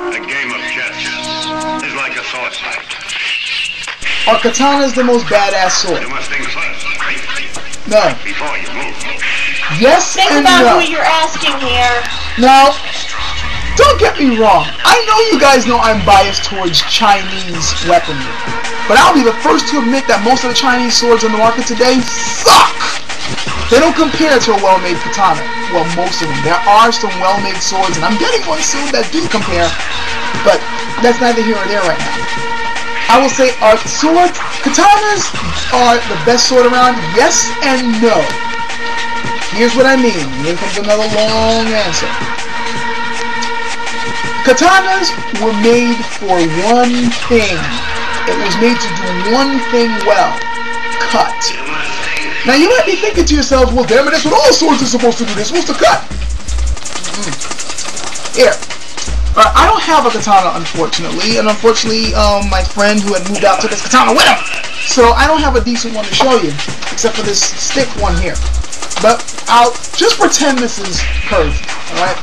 A game of chess is like a sword fight. Our katana is the most badass sword. You must think first, No. before you move. Yes Think and about no. who you're asking here. Now, don't get me wrong. I know you guys know I'm biased towards Chinese weaponry. But I'll be the first to admit that most of the Chinese swords on the market today suck. They don't compare to a well-made katana. Well, most of them. There are some well-made swords, and I'm getting one soon that do compare. But that's neither here or there right now. I will say our swords, katanas are the best sword around. Yes and no. Here's what I mean. Here comes another long answer. Katanas were made for one thing. It was made to do one thing well. Cut. Now you might be thinking to yourself, well damn it, that's what all swords are supposed to do. They're supposed to cut. Here. I don't have a katana, unfortunately. And unfortunately, my friend who had moved out took his katana with him. So I don't have a decent one to show you. Except for this stick one here. But I'll just pretend this is curved. Alright?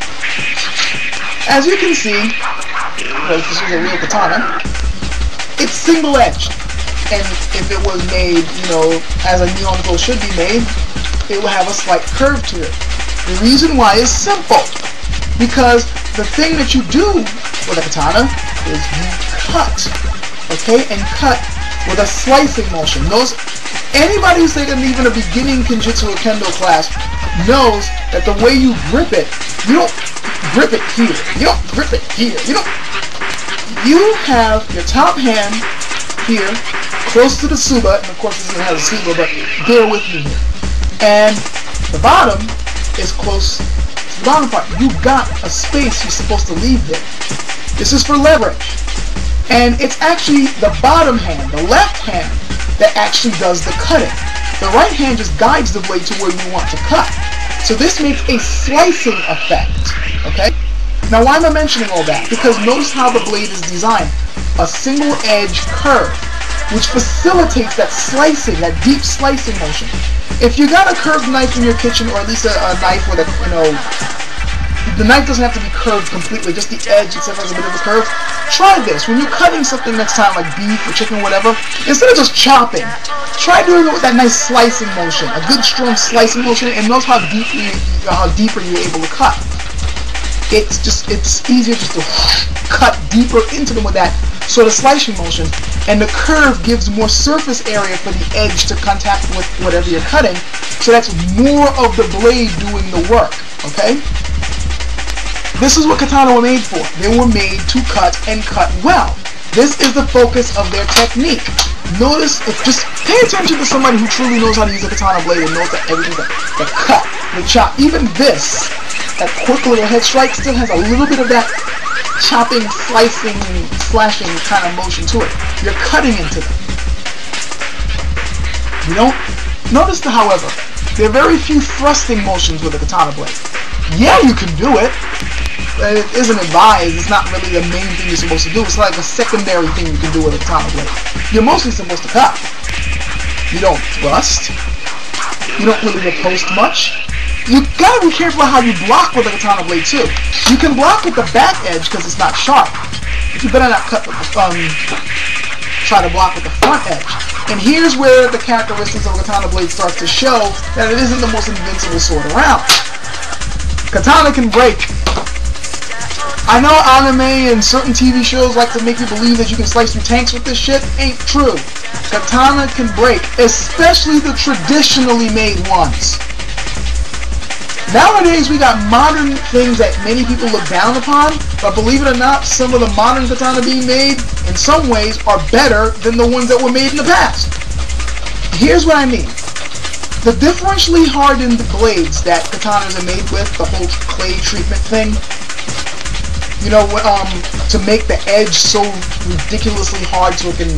As you can see, because this is a real katana, it's single-edged. And if it was made, you know, as a neon should be made, it will have a slight curve to it. The reason why is simple. Because the thing that you do with a katana is you cut. Okay? And cut with a slicing motion. Anybody who's taken even a beginning Kenjutsu or Kendo class knows that the way you grip it, you don't grip it here. You don't grip it here. You have your top hand here, close to the tsuba, and of course this doesn't have a tsuba, but bear with me here. And the bottom is close to the bottom part. You've got a space you're supposed to leave there. This is for leverage. And it's actually the bottom hand, the left hand, that actually does the cutting. The right hand just guides the blade to where you want to cut. So this makes a slicing effect. Okay? Now why am I mentioning all that? Because notice how the blade is designed. A single edge curve, which facilitates that slicing, that deep slicing motion. If you got a curved knife in your kitchen, or at least a knife with a, you know, the knife doesn't have to be curved completely, just the edge itself has a bit of a curve. Try this. When you're cutting something next time, like beef or chicken or whatever, instead of just chopping, try doing it with that nice slicing motion, a good strong slicing motion, and notice how deeper you're able to cut. It's easier just to cut deeper into them with that sort of slicing motion, and the curve gives more surface area for the edge to contact with whatever you're cutting, so that's more of the blade doing the work, okay? This is what katana were made for. They were made to cut and cut well. This is the focus of their technique. Notice, just pay attention to somebody who truly knows how to use a katana blade and knows that everything, the cut, the chop, even this, that quick little head strike still has a little bit of that chopping, slicing, slashing kind of motion to it. You're cutting into them. You don't notice, however, there are very few thrusting motions with a katana blade. Yeah, you can do it, but it isn't advised. It's not really the main thing you're supposed to do. It's like a secondary thing you can do with a katana blade. You're mostly supposed to cut. You don't thrust. You don't really riposte much. You gotta be careful how you block with a katana blade too. You can block with the back edge because it's not sharp. But you better not cut with the try to block with the front edge. And here's where the characteristics of a katana blade starts to show that it isn't the most invincible sword around. Katana can break. I know anime and certain TV shows like to make you believe that you can slice through tanks with this shit. Ain't true. Katana can break, especially the traditionally made ones. Nowadays, we got modern things that many people look down upon, but believe it or not, some of the modern katana being made, in some ways, are better than the ones that were made in the past. Here's what I mean. The differentially hardened blades that katanas are made with, the whole clay treatment thing, you know, to make the edge so ridiculously hard so it can,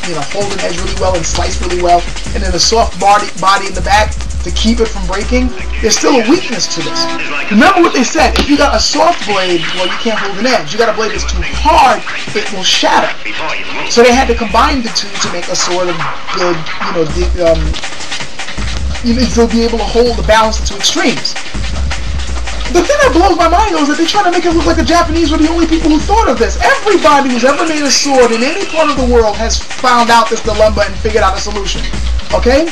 you know, hold an edge really well and slice really well, and then a soft body in the back to keep it from breaking, there's still a weakness to this. Remember what they said, if you got a soft blade, well, you can't hold an edge. You got a blade that's too hard, it will shatter. So they had to combine the two to make a sort of good, you know, to be able to hold the balance to two extremes. the thing that blows my mind though is that they try to make it look like the Japanese were the only people who thought of this. Everybody who's ever made a sword in any part of the world has found out this dilemma and figured out a solution. Okay?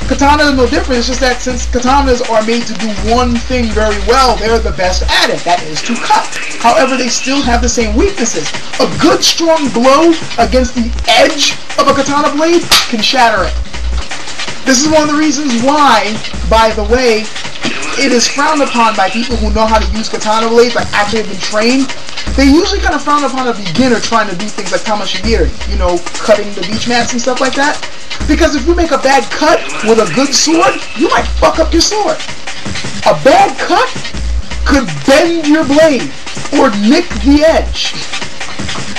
Katana is no different. It's just that since katanas are made to do one thing very well, they're the best at it. That is to cut. However, they still have the same weaknesses. A good strong blow against the edge of a katana blade can shatter it. This is one of the reasons why, by the way, it is frowned upon by people who know how to use katana blades, like actually have been trained. They usually kind of frown upon a beginner trying to do things like tamashigiri, you know, cutting the beach mats and stuff like that. Because if you make a bad cut with a good sword, you might fuck up your sword. A bad cut could bend your blade or nick the edge.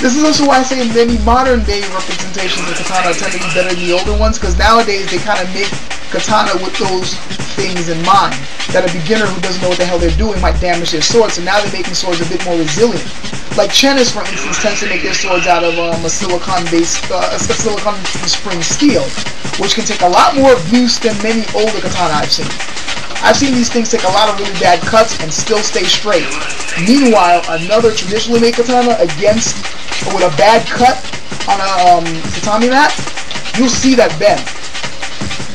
This is also why I say many modern day representations of katana tend to be better than the older ones, because nowadays they kind of make katana with those things in mind. That a beginner who doesn't know what the hell they're doing might damage their sword, so now they're making swords a bit more resilient. Like Chenis, for instance, tends to make their swords out of a silicon-based, silicon spring steel, which can take a lot more abuse than many older katana I've seen. I've seen these things take a lot of really bad cuts and still stay straight. Meanwhile, another traditionally made katana with a bad cut on a tatami mat, you'll see that bend.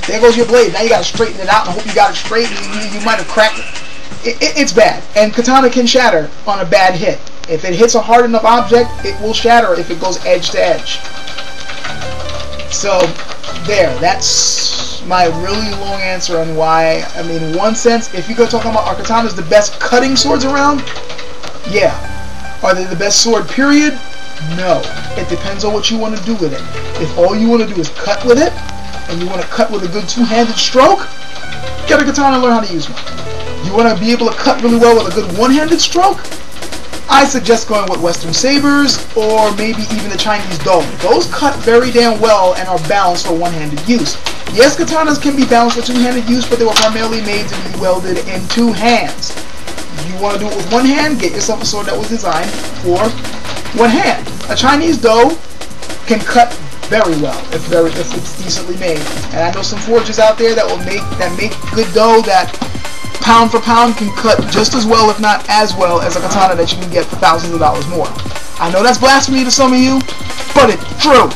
There goes your blade. Now you gotta straighten it out and hope you got it straight. You might have cracked it. It's bad. And katana can shatter on a bad hit. If it hits a hard enough object, it will shatter if it goes edge to edge. So, there. That's my really long answer on why. I mean, in one sense, if you go talking about are katanas the best cutting swords around, yeah. Are they the best sword, period? No. It depends on what you want to do with it. If all you want to do is cut with it, and you want to cut with a good two-handed stroke, get a katana and learn how to use one. You want to be able to cut really well with a good one-handed stroke? I suggest going with Western sabers, or maybe even the Chinese do. Those cut very damn well and are balanced for one-handed use. Yes, katanas can be balanced for two-handed use, but they were primarily made to be wielded in two hands. You want to do it with one hand, get yourself a sword that was designed for one hand. A Chinese do can cut very well if it's decently made. And I know some forges out there that make good do that pound for pound can cut just as well, if not as well, as a katana that you can get for thousands of dollars more. I know that's blasphemy to some of you, but it's true.